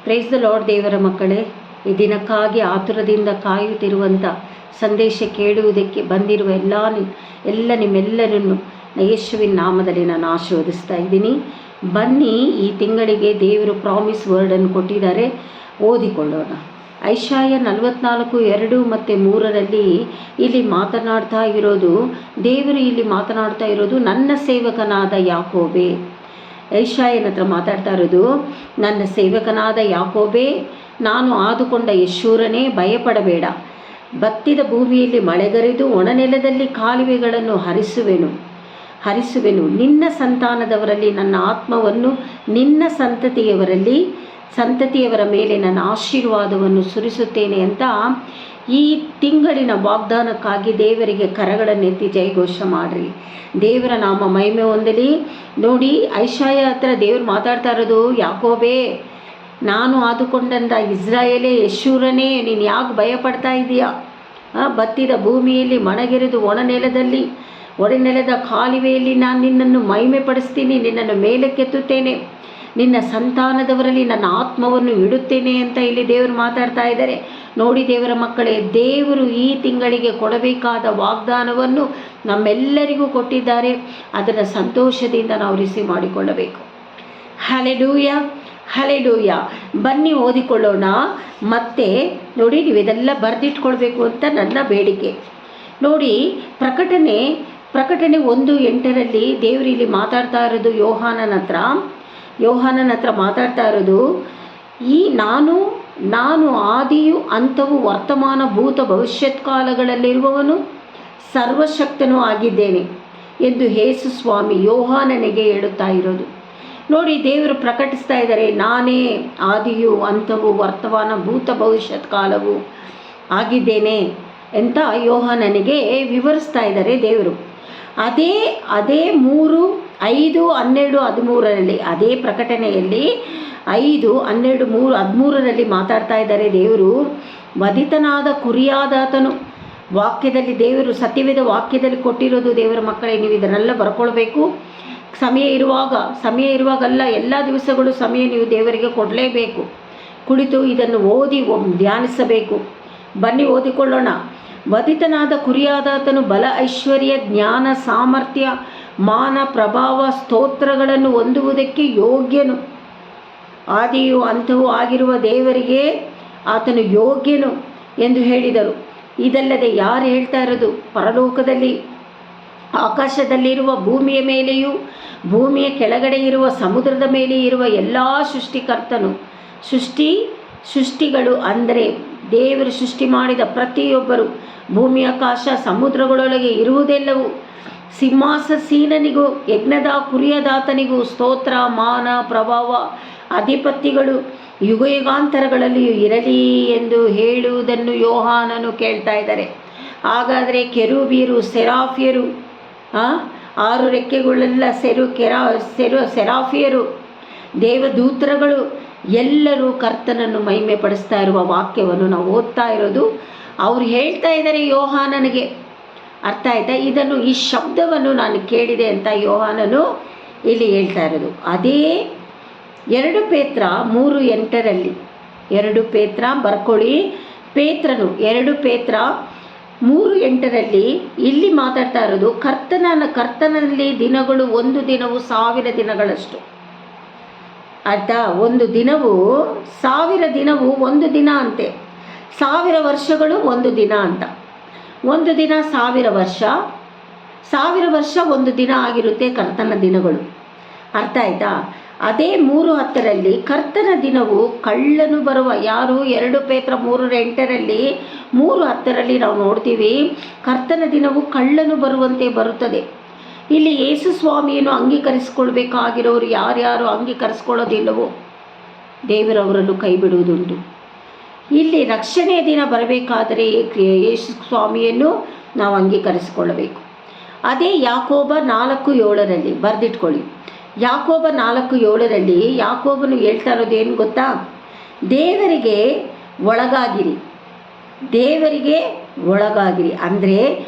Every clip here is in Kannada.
Praise the lord. ದೇವರ ಮಕ್ಕಳೇ, ಈ ದಿನಕ್ಕಾಗಿ ಆತುರದಿಂದ ಕಾಯುತ್ತಿರುವಂಥ ಸಂದೇಶ ಕೇಳುವುದಕ್ಕೆ ಬಂದಿರುವ ಎಲ್ಲ ನಿಮ್ಮೆಲ್ಲರನ್ನು ಯೇಸುವಿನ ನಾಮದಲ್ಲಿ ನಾನು ಆಶೀರ್ವದಿಸ್ತಾ ಇದ್ದೀನಿ. ಬನ್ನಿ, ಈ ತಿಂಗಳಿಗೆ ದೇವರು ಪ್ರಾಮಿಸ್ ವರ್ಡನ್ನು ಕೊಟ್ಟಿದ್ದಾರೆ, ಓದಿಕೊಳ್ಳೋಣ. ಐಶಾಯ 44:2 ಮತ್ತು 3 ಇಲ್ಲಿ ಮಾತನಾಡ್ತಾ ಇರೋದು, ದೇವರು ಇಲ್ಲಿ ಮಾತನಾಡ್ತಾ ಇರೋದು ನನ್ನ ಸೇವಕನಾದ ಯಾಕೋಬೇ. ಐಶಾಯನ ಹತ್ರ ಮಾತಾಡ್ತಾ ಇರೋದು, ನನ್ನ ಸೇವಕನಾದ ಯಾಕೋಬೇ, ನಾನು ಆದುಕೊಂಡ ಯಶೂರನೇ, ಭಯಪಡಬೇಡ. ಬತ್ತಿದ ಭೂಮಿಯಲ್ಲಿ ಮಳೆಗರೆದು ಒಣನೆಲದಲ್ಲಿ ಕಾಲುವೆಗಳನ್ನು ಹರಿಸುವೆನು. ನಿನ್ನ ಸಂತಾನದವರಲ್ಲಿ ನನ್ನ ಆತ್ಮವನ್ನು, ನಿನ್ನ ಸಂತತಿಯವರ ಮೇಲೆ ನನ್ನ ಆಶೀರ್ವಾದವನ್ನು ಸುರಿಸುತ್ತೇನೆ ಅಂತ ಈ ತಿಂಗಳಿನ ವಾಗ್ದಾನಕ್ಕಾಗಿ ದೇವರಿಗೆ ಕರಗಳನ್ನೆತ್ತಿ ಜಯಘೋಷ ಮಾಡಿರಿ. ದೇವರ ನಾಮ ಮಹಿಮೆ ಹೊಂದಲಿ. ನೋಡಿ, ಐಶಾಯ ಹತ್ರ ದೇವರು ಮಾತಾಡ್ತಾ ಇರೋದು, ಯಾಕೋಬೇ, ನಾನು ಆದುಕೊಂಡಂಥ ಇಸ್ರಾಯೇಲೇ, ಯಶೂರನೇ, ನೀನು ಯಾಕೆ ಭಯಪಡ್ತಾ ಇದೀಯಾ? ಬತ್ತಿದ ಭೂಮಿಯಲ್ಲಿ ಮಣಗೆರೆದು ಒಣನೆಲದ ಕಾಲುವೆಯಲ್ಲಿ ನಾನು ನಿನ್ನನ್ನು ಮಹಿಮೆ ಪಡಿಸ್ತೀನಿ, ನಿನ್ನನ್ನು ಮೇಲಕ್ಕೆತ್ತುತ್ತೇನೆ, ನಿನ್ನ ಸಂತಾನದವರಲ್ಲಿ ನನ್ನ ಆತ್ಮವನ್ನು ಇಡುತ್ತೇನೆ ಅಂತ ಇಲ್ಲಿ ದೇವರು ಮಾತಾಡ್ತಾ ಇದ್ದಾರೆ. ನೋಡಿ ದೇವರ ಮಕ್ಕಳೇ, ದೇವರು ಈ ತಿಂಗಳಿಗೆ ಕೊಡಬೇಕಾದ ವಾಗ್ದಾನವನ್ನು ನಮ್ಮೆಲ್ಲರಿಗೂ ಕೊಟ್ಟಿದ್ದಾರೆ. ಅದನ್ನು ಸಂತೋಷದಿಂದ ನಾವು ರಿಸೀವ್ ಮಾಡಿಕೊಳ್ಳಬೇಕು. Hallelujah, hallelujah. ಬನ್ನಿ ಓದಿಕೊಳ್ಳೋಣ. ಮತ್ತೆ ನೋಡಿ, ನೀವು ಇದೆಲ್ಲ ಬರೆದಿಟ್ಕೊಳ್ಬೇಕು ಅಂತ ನನ್ನ ಬೇಡಿಕೆ. ನೋಡಿ, ಪ್ರಕಟಣೆ 1:8 ದೇವರು ಇಲ್ಲಿ ಮಾತಾಡ್ತಾ ಇರೋದು ಯೋಹಾನನ ಹತ್ರ ಮಾತಾಡ್ತಾ ಇರೋದು, ಈ ನಾನು ಆದಿಯು ಅಂತವು ವರ್ತಮಾನ ಭೂತ ಭವಿಷ್ಯತ್ ಕಾಲಗಳಲ್ಲಿರುವವನು ಸರ್ವಶಕ್ತನೂ ಆಗಿದ್ದೇನೆ ಎಂದು ಯೇಸು ಸ್ವಾಮಿ ಯೋಹಾನನಿಗೆ ಹೇಳುತ್ತಾ ಇರೋದು. ನೋಡಿ, ದೇವರು ಪ್ರಕಟಿಸ್ತಾ ಇದ್ದಾರೆ, ನಾನೇ ಆದಿಯು ಅಂತವು ವರ್ತಮಾನ ಭೂತ ಭವಿಷ್ಯತ್ ಕಾಲವು ಆಗಿದ್ದೇನೆ ಅಂತ ಯೋಹಾನನಿಗೆ ವಿವರಿಸ್ತಾ ಇದ್ದಾರೆ ದೇವರು. ಅದೇ 3:5-12-13 ಅದೇ ಪ್ರಕಟಣೆಯಲ್ಲಿ 5:12-13 ಮಾತಾಡ್ತಾ ಇದ್ದಾರೆ ದೇವರು. ವಧಿತನಾದ ಕುರಿಯಾದಾತನು ವಾಕ್ಯದಲ್ಲಿ, ದೇವರು ಸತ್ಯವೇದ ವಾಕ್ಯದಲ್ಲಿ ಕೊಟ್ಟಿರೋದು. ದೇವರ ಮಕ್ಕಳೇ, ನೀವು ಇದನ್ನೆಲ್ಲ ಬರ್ಕೊಳ್ಬೇಕು. ಸಮಯ ಇರುವಾಗಲ್ಲ, ಎಲ್ಲ ದಿವಸಗಳು ಸಮಯ ನೀವು ದೇವರಿಗೆ ಕೊಡಲೇಬೇಕು. ಕುಳಿತು ಇದನ್ನು ಓದಿ ಧ್ಯಾನಿಸಬೇಕು. ಬನ್ನಿ ಓದಿಕೊಳ್ಳೋಣ. ವಧಿತನಾದ ಕುರಿಯಾದಾತನು ಬಲ, ಐಶ್ವರ್ಯ, ಜ್ಞಾನ, ಸಾಮರ್ಥ್ಯ, ಮಾನ, ಪ್ರಭಾವ, ಸ್ತೋತ್ರಗಳನ್ನು ಹೊಂದುವುದಕ್ಕೆ ಯೋಗ್ಯನು. ಆದಿಯು ಅಂತವೂ ಆಗಿರುವ ದೇವರಿಗೆ ಆತನು ಯೋಗ್ಯನು ಎಂದು ಹೇಳಿದರು. ಇದಲ್ಲದೆ ಯಾರು ಹೇಳ್ತಾ ಇರೋದು? ಪರಲೋಕದಲ್ಲಿ, ಆಕಾಶದಲ್ಲಿರುವ, ಭೂಮಿಯ ಮೇಲೆಯೂ ಭೂಮಿಯ ಕೆಳಗಡೆ ಇರುವ, ಸಮುದ್ರದ ಮೇಲೆ ಇರುವ ಎಲ್ಲ ಸೃಷ್ಟಿಕರ್ತನು. ಸೃಷ್ಟಿಗಳು ಅಂದರೆ ದೇವರು ಸೃಷ್ಟಿ ಮಾಡಿದ ಪ್ರತಿಯೊಬ್ಬರು, ಭೂಮಿ, ಆಕಾಶ, ಸಮುದ್ರಗಳೊಳಗೆ ಇರುವುದೆಲ್ಲವೂ, ಸಿಂಹಾಸೀನನಿಗೂ ಯಜ್ಞದ ಕುರಿಯದಾತನಿಗೂ ಸ್ತೋತ್ರ, ಮಾನ, ಪ್ರಭಾವ, ಅಧಿಪತಿಗಳು ಯುಗಾಂತರಗಳಲ್ಲಿಯೂ ಇರಲಿ ಎಂದು ಹೇಳುವುದನ್ನು ಯೋಹಾನನು ಕೇಳ್ತಾ ಇದ್ದಾರೆ. ಹಾಗಾದರೆ ಕೆರೂಬಿಯರು, ಸೆರಾಫಿಯರು, 6 ರೆಕ್ಕೆಗಳುಳ್ಳ ಸೆರಾಫಿಯರು, ದೇವದೂತರುಗಳು ಎಲ್ಲರೂ ಕರ್ತನನ್ನು ಮಹಿಮೆ ಪಡಿಸ್ತಾ ಇರುವ ವಾಕ್ಯವನ್ನು ನಾವು ಓದ್ತಾ ಇರೋದು. ಅವ್ರು ಹೇಳ್ತಾ ಇದ್ದಾರೆ ಯೋಹಾನನಿಗೆ. ಅರ್ಥ ಆಯ್ತಾ? ಈ ಶಬ್ದವನ್ನು ನಾನು ಕೇಳಿದೆ ಅಂತ ಯೋಹಾನನು ಇಲ್ಲಿ ಹೇಳ್ತಾ ಇರೋದು. ಅದೇ 2 ಪೇತ್ರ 3:8 2 ಪೇತ್ರ ಬರ್ಕೊಳ್ಳಿ. 2 ಪೇತ್ರ 3:8 ಇಲ್ಲಿ ಮಾತಾಡ್ತಾ ಇರೋದು, ಕರ್ತನಲ್ಲಿ ದಿನಗಳು 1 ದಿನವು 1000 ದಿನಗಳಷ್ಟು. ಅರ್ಥ? 1 ದಿನವು 1000 ದಿನವು 1 ದಿನ ಅಂತೆ. 1000 ವರ್ಷಗಳು 1 ದಿನ ಅಂತ. 1 ದಿನ 1000 ವರ್ಷ, 1000 ವರ್ಷ 1 ದಿನ ಆಗಿರುತ್ತೆ ಕರ್ತನ ದಿನಗಳು. ಅರ್ಥ ಆಯ್ತಾ? ಅದೇ 3:10 ಕರ್ತನ ದಿನವು ಕಳ್ಳನು ಬರುವ. ಯಾರು? 2 ಪೇತ್ರ 3:8 3:10 ನಾವು ನೋಡ್ತೀವಿ, ಕರ್ತನ ದಿನವು ಕಳ್ಳನು ಬರುವಂತೆ ಬರುತ್ತದೆ. ಇಲ್ಲಿ ಯೇಸು ಸ್ವಾಮಿಯನ್ನು ಅಂಗೀಕರಿಸಿಕೊಳ್ಬೇಕಾಗಿರೋರು ಯಾರ್ಯಾರು ಅಂಗೀಕರಿಸ್ಕೊಳ್ಳೋದಿಲ್ಲವೋ ದೇವರವರನ್ನು ಕೈ ಬಿಡುವುದುಂಟು. ಇಲ್ಲಿ ರಕ್ಷಣೆಯ ದಿನ ಬರಬೇಕಾದರೆ ಯೇಸು ಸ್ವಾಮಿಯನ್ನು ನಾವು ಅಂಗೀಕರಿಸಿಕೊಳ್ಳಬೇಕು. ಅದೇ ಯಾಕೋಬ 4:7 ಬರೆದಿಟ್ಕೊಳ್ಳಿ. ಯಾಕೋಬ 4:7 ಯಾಕೋಬನು ಹೇಳ್ತಾ ಇರೋದು ಏನು ಗೊತ್ತಾ? ದೇವರಿಗೆ ಒಳಗಾಗಿರಿ ಅಂದರೆ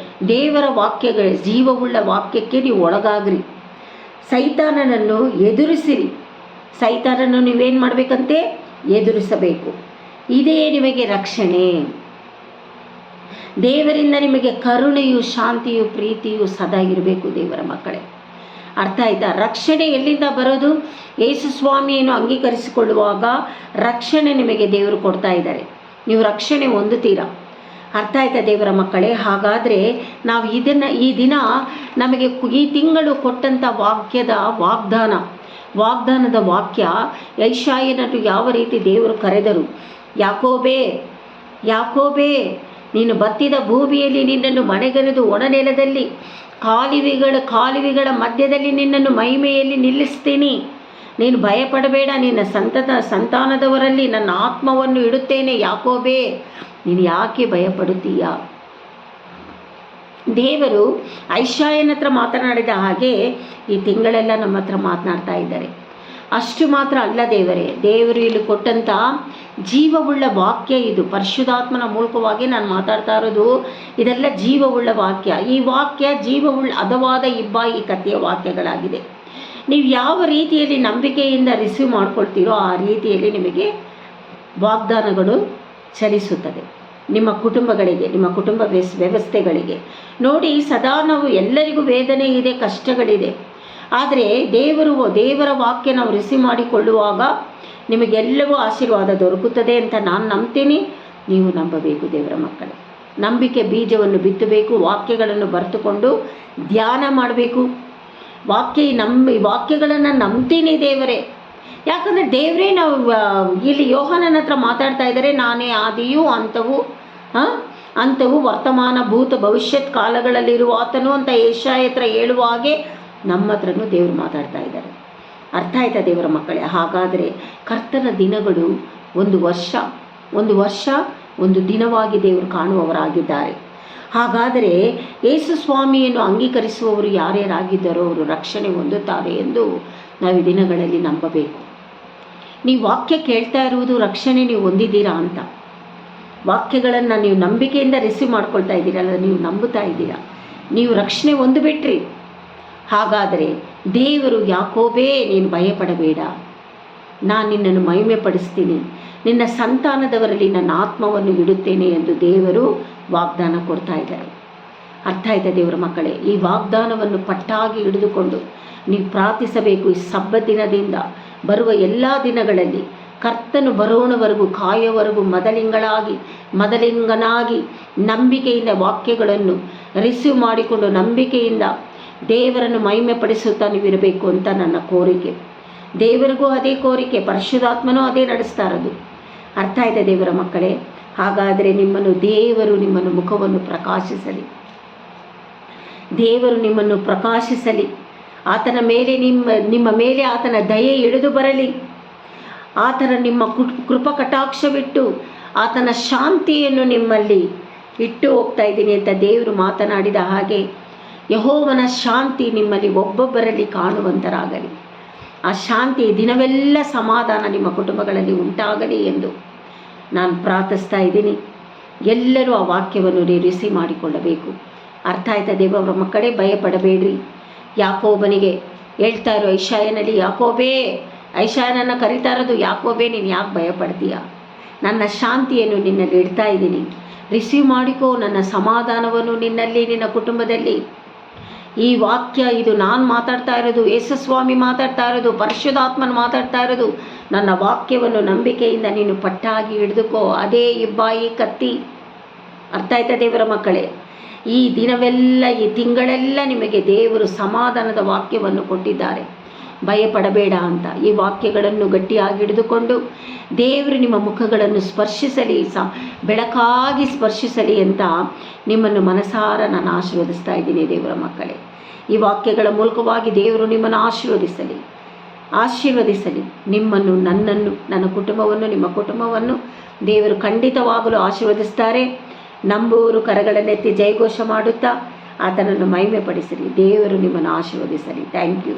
ದೇವರ ವಾಕ್ಯಗಳ ಜೀವವುಳ್ಳ ವಾಕ್ಯಕ್ಕೆ ನೀವು ಒಳಗಾಗ್ರಿ. ಸೈತಾನನನ್ನು ಎದುರಿಸಿರಿ. ಸೈತಾನನ್ನು ನೀವೇನು ಮಾಡಬೇಕಂತೆ? ಎದುರಿಸಬೇಕು. ಇದೇ ನಿಮಗೆ ರಕ್ಷಣೆ. ದೇವರಿಂದ ನಿಮಗೆ ಕರುಣೆಯು, ಶಾಂತಿಯು, ಪ್ರೀತಿಯು ಸದಾ ಇರಬೇಕು ದೇವರ ಮಕ್ಕಳೇ. ಅರ್ಥ ಆಯ್ತಾ? ರಕ್ಷಣೆ ಎಲ್ಲಿಂದ ಬರೋದು? ಯೇಸು ಸ್ವಾಮಿಯನ್ನು ಅಂಗೀಕರಿಸಿಕೊಳ್ಳುವಾಗ ರಕ್ಷಣೆ ನಿಮಗೆ ದೇವರು ಕೊಡ್ತಾ ಇದ್ದಾರೆ. ನೀವು ರಕ್ಷಣೆ ಹೊಂದುತ್ತೀರಾ. ಅರ್ಥ ಆಯ್ತಾ ದೇವರ ಮಕ್ಕಳೇ? ಹಾಗಾದರೆ ನಾವು ಈ ದಿನ ನಮಗೆ ಈ ತಿಂಗಳು ಕೊಟ್ಟಂಥ ವಾಗ್ದಾನದ ವಾಕ್ಯ, ಯೆಶಾಯನನ್ನು ಯಾವ ರೀತಿ ದೇವರು ಕರೆದರು. ಯಾಕೋಬೇ ನೀನು ಬತ್ತಿದ ಭೂಮಿಯಲ್ಲಿ ನಿನ್ನನ್ನು ಮನೆಗೆರೆದು ಒಣನೆಲದಲ್ಲಿ ಕಾಲುವೆಗಳ ಮಧ್ಯದಲ್ಲಿ ನಿನ್ನನ್ನು ಮಹಿಮೆಯಲ್ಲಿ ನಿಲ್ಲಿಸ್ತೀನಿ. ನೀನು ಭಯಪಡಬೇಡ, ನಿನ್ನ ಸಂತಾನದವರಲ್ಲಿ ನನ್ನ ಆತ್ಮವನ್ನು ಇಡುತ್ತೇನೆ. ಯಾಕೋಬೇ, ನೀನು ಯಾಕೆ ಭಯಪಡುತ್ತೀಯ? ದೇವರು ಯೆಶಾಯನ ಹತ್ರ ಮಾತನಾಡಿದ ಹಾಗೆ ಈ ತಿಂಗಳೆಲ್ಲ ನಮ್ಮ ಹತ್ರ ಮಾತನಾಡ್ತಾ ಇದ್ದಾರೆ. ಅಷ್ಟು ಮಾತ್ರ ಅಲ್ಲ, ದೇವರು ಇಲ್ಲಿ ಕೊಟ್ಟಂಥ ಜೀವವುಳ್ಳ ವಾಕ್ಯ ಇದು. ಪರಿಶುದ್ಧಾತ್ಮನ ಮೂಲಕವಾಗಿ ನಾನು ಮಾತಾಡ್ತಾ ಇರೋದು ಇದೆಲ್ಲ ಜೀವವುಳ್ಳ ವಾಕ್ಯ. ಈ ವಾಕ್ಯ ಜೀವವುಳ್ಳ ಹದವಾದ ಇಬ್ಬಾಯಿ ಕಥೆಯ ವಾಕ್ಯಗಳಾಗಿದೆ. ನೀವು ಯಾವ ರೀತಿಯಲ್ಲಿ ನಂಬಿಕೆಯಿಂದ ರಿಸೀವ್ ಮಾಡ್ಕೊಳ್ತೀರೋ ಆ ರೀತಿಯಲ್ಲಿ ನಿಮಗೆ ವಾಗ್ದಾನಗಳು ಚಲಿಸುತ್ತದೆ. ನಿಮ್ಮ ಕುಟುಂಬಗಳಿಗೆ, ನಿಮ್ಮ ಕುಟುಂಬ ವ್ಯವಸ್ಥೆಗಳಿಗೆ. ನೋಡಿ, ಸದಾ ನಾವು ಎಲ್ಲರಿಗೂ ವೇದನೆ ಇದೆ, ಕಷ್ಟಗಳಿದೆ. ಆದರೆ ದೇವರ ವಾಕ್ಯ ನಾವು ರಿಸೀವ್ ಮಾಡಿಕೊಳ್ಳುವಾಗ ನಿಮಗೆಲ್ಲವೂ ಆಶೀರ್ವಾದ ದೊರಕುತ್ತದೆ ಅಂತ ನಾನು ನಂಬ್ತೀನಿ. ನೀವು ನಂಬಬೇಕು ದೇವರ ಮಕ್ಕಳೇ. ನಂಬಿಕೆ ಬೀಜವನ್ನು ಬಿತ್ತಬೇಕು. ವಾಕ್ಯಗಳನ್ನು ಬರೆದುಕೊಂಡು ಧ್ಯಾನ ಮಾಡಬೇಕು. ವಾಕ್ಯಗಳನ್ನು ನಂಬ್ತೀನಿ ದೇವರೇ. ಯಾಕಂದರೆ ದೇವರೇ ನಾವು ಇಲ್ಲಿ ಯೋಹಾನನ ಹತ್ರ ಮಾತಾಡ್ತಾ ಇದ್ದಾರೆ. ನಾನೇ ಆದಿಯೂ ಅಂಥವು ವರ್ತಮಾನ ಭೂತ ಭವಿಷ್ಯತ್ ಕಾಲಗಳಲ್ಲಿರುವ ಆತನು ಅಂತ ಯೆಶಾಯ ಹತ್ರ ಹೇಳುವ ಹಾಗೆ ನಮ್ಮ ಹತ್ರನೂ ದೇವರು ಮಾತಾಡ್ತಾ ಇದ್ದಾರೆ. ಅರ್ಥ ಆಯ್ತಾ ದೇವರ ಮಕ್ಕಳೇ? ಹಾಗಾದರೆ ಕರ್ತನ ದಿನಗಳು ಒಂದು ವರ್ಷ ಒಂದು ದಿನವಾಗಿ ದೇವರು ಕಾಣುವವರಾಗಿದ್ದಾರೆ. ಹಾಗಾದರೆ ಯೇಸು ಸ್ವಾಮಿಯನ್ನು ಅಂಗೀಕರಿಸುವವರು ಯಾರ್ಯಾರಾಗಿದ್ದಾರೋ ಅವರು ರಕ್ಷಣೆ ಹೊಂದುತ್ತಾರೆ ಎಂದು ನಾವು ಈ ದಿನಗಳಲ್ಲಿ ನಂಬಬೇಕು. ನೀವು ವಾಕ್ಯ ಕೇಳ್ತಾ ಇರುವುದು ರಕ್ಷಣೆ ನೀವು ಹೊಂದಿದ್ದೀರಾ ಅಂತ. ವಾಕ್ಯಗಳನ್ನು ನೀವು ನಂಬಿಕೆಯಿಂದ ರಿಸೀವ್ ಮಾಡ್ಕೊಳ್ತಾ ಇದ್ದೀರಲ್ಲ, ನೀವು ನಂಬುತ್ತಾ ಇದ್ದೀರಾ, ನೀವು ರಕ್ಷಣೆ ಹೊಂದಿಬಿಟ್ರಿ. ಹಾಗಾದರೆ ದೇವರು, ಯಾಕೋಬೇ ನೀನು ಭಯಪಡಬೇಡ, ನಾನು ನಿನ್ನನ್ನು ಮಹಿಮೆ ಪಡಿಸ್ತೀನಿ, ನಿನ್ನ ಸಂತಾನದವರಲ್ಲಿ ನನ್ನ ಆತ್ಮವನ್ನು ಇಡುತ್ತೇನೆ ಎಂದು ದೇವರು ವಾಗ್ದಾನ ಕೊಡ್ತಾ ಇದ್ದಾರೆ. ಅರ್ಥ ಆಯ್ತಾ ದೇವರ ಮಕ್ಕಳೇ? ಈ ವಾಗ್ದಾನವನ್ನು ಪಟ್ಟಾಗಿ ಹಿಡಿದುಕೊಂಡು ನೀವು ಪ್ರಾರ್ಥಿಸಬೇಕು. ಈ ಸಬ್ಬತ್ ದಿನದಿಂದ ಬರುವ ಎಲ್ಲ ದಿನಗಳಲ್ಲಿ ಕರ್ತನು ಬರೋಣವರೆಗೂ ಕಾಯೋವರೆಗೂ ಮೊದಲಿಂಗನಾಗಿ ನಂಬಿಕೆಯಿಂದ ವಾಕ್ಯಗಳನ್ನು ರಿಸೀವ್ ಮಾಡಿಕೊಂಡು ನಂಬಿಕೆಯಿಂದ ದೇವರನ್ನು ಮಹಿಮೆ ಪಡಿಸುತ್ತಾ ನೀವಿರಬೇಕು ಅಂತ ನನ್ನ ಕೋರಿಕೆ. ದೇವರಿಗೂ ಅದೇ ಕೋರಿಕೆ, ಪರಿಶುದ್ಧಾತ್ಮನೂ ಅದೇ ನಡೆಸ್ತಾ ಇರೋದು. ಅರ್ಥ ಆಯ್ತಾ ದೇವರ ಮಕ್ಕಳೇ? ಹಾಗಾದರೆ ದೇವರು ನಿಮ್ಮನ್ನು ಮುಖವನ್ನು ಪ್ರಕಾಶಿಸಲಿ. ದೇವರು ನಿಮ್ಮನ್ನು ಪ್ರಕಾಶಿಸಲಿ. ಆತನ ಮೇಲೆ ನಿಮ್ಮ ಮೇಲೆ ಆತನ ದಯೆ ಇಳಿದು ಬರಲಿ. ಆತನ ನಿಮ್ಮ ಕೃಪಾ ಕಟಾಕ್ಷವಿಟ್ಟು ಆತನ ಶಾಂತಿಯನ್ನು ನಿಮ್ಮಲ್ಲಿ ಇಟ್ಟು ಹೋಗ್ತಾ ಇದ್ದೀನಿ ಅಂತ ದೇವರು ಮಾತನಾಡಿದ ಹಾಗೆ ಯೆಹೋವನ ಶಾಂತಿ ನಿಮ್ಮಲ್ಲಿ ಒಬ್ಬೊಬ್ಬರಲ್ಲಿ ಕಾಣುವಂತರಾಗಲಿ. ಆ ಶಾಂತಿ ದಿನವೆಲ್ಲ ಸಮಾಧಾನ ನಿಮ್ಮ ಕುಟುಂಬಗಳಲ್ಲಿ ಉಂಟಾಗಲಿ ಎಂದು ನಾನು ಪ್ರಾರ್ಥಿಸ್ತಾ ಇದ್ದೀನಿ. ಎಲ್ಲರೂ ಆ ವಾಕ್ಯವನ್ನು ರಿಸೀವ್ ಮಾಡಿಕೊಳ್ಳಬೇಕು. ಅರ್ಥ ಆಯ್ತಾ ದೇವರ ಮಕ್ಕಳೇ? ಭಯಪಡಬೇಡ್ರಿ. ಯಾಕೋಬನಿಗೆ ಹೇಳ್ತಾ ಇರೋ ಯೆಶಾಯನಲ್ಲಿ, ಯಾಕೋಬೇ, ಯೆಶಾಯನನ್ನು ಕರಿತಾ ಇರೋದು, ಯಾಕೋಬೇ ನೀನು ಯಾಕೆ ಭಯಪಡ್ತೀಯ? ನನ್ನ ಶಾಂತಿಯನ್ನು ನಿನ್ನಲ್ಲಿ ಇಡ್ತಾ ಇದ್ದೀನಿ, ರಿಸೀವ್ ಮಾಡಿಕೋ ನನ್ನ ಸಮಾಧಾನವನ್ನು ನಿನ್ನಲ್ಲಿ, ನಿನ್ನ ಕುಟುಂಬದಲ್ಲಿ. ಈ ವಾಕ್ಯ ಇದು ನಾನು ಮಾತಾಡ್ತಾ ಇರೋದು, ಯೇಸುಸ್ವಾಮಿ ಮಾತಾಡ್ತಾ ಇರೋದು, ಪರಿಶುದ್ಧಾತ್ಮನ ಮಾತಾಡ್ತಾ ಇರೋದು. ನನ್ನ ವಾಕ್ಯವನ್ನು ನಂಬಿಕೆಯಿಂದ ನೀನು ಪಟ್ಟಾಗಿ ಹಿಡಿದುಕೋ. ಅದೇ ಇಬ್ಬಾಯಿ ಕತ್ತಿ. ಅರ್ಥ ಆಯ್ತಾ ದೇವರ ಮಕ್ಕಳೇ? ಈ ದಿನವೆಲ್ಲ, ಈ ತಿಂಗಳೆಲ್ಲ ನಿಮಗೆ ದೇವರು ಸಮಾಧಾನದ ವಾಕ್ಯವನ್ನು ಕೊಟ್ಟಿದ್ದಾರೆ. ಭಯಪಡಬೇಡ ಅಂತ ಈ ವಾಕ್ಯಗಳನ್ನು ಗಟ್ಟಿಯಾಗಿ ಹಿಡಿದುಕೊಂಡು ದೇವರು ನಿಮ್ಮ ಮುಖಗಳನ್ನು ಸ್ಪರ್ಶಿಸಲಿ, ಬೆಳಕಾಗಿ ಸ್ಪರ್ಶಿಸಲಿ ಅಂತ ನಿಮ್ಮನ್ನು ಮನಸಾರ ನಾನು ಆಶೀರ್ವದಿಸ್ತಾ ಇದ್ದೀನಿ ದೇವರ ಮಕ್ಕಳೇ. ಈ ವಾಕ್ಯಗಳ ಮೂಲಕವಾಗಿ ದೇವರು ನಿಮ್ಮನ್ನು ಆಶೀರ್ವದಿಸಲಿ. ನಿಮ್ಮನ್ನು, ನನ್ನನ್ನು, ನನ್ನ ಕುಟುಂಬವನ್ನು, ನಿಮ್ಮ ಕುಟುಂಬವನ್ನು ದೇವರು ಖಂಡಿತವಾಗಲೂ ಆಶೀರ್ವದಿಸ್ತಾರೆ. ನಂಬುವವರು ಕರಗಳನ್ನೆತ್ತಿ ಜಯಘೋಷ ಮಾಡುತ್ತಾ ಆತನನ್ನು ಮಹಿಮೆ ಪಡಿಸಲಿ. ದೇವರು ನಿಮ್ಮನ್ನು ಆಶೀರ್ವದಿಸಲಿ. Thank you.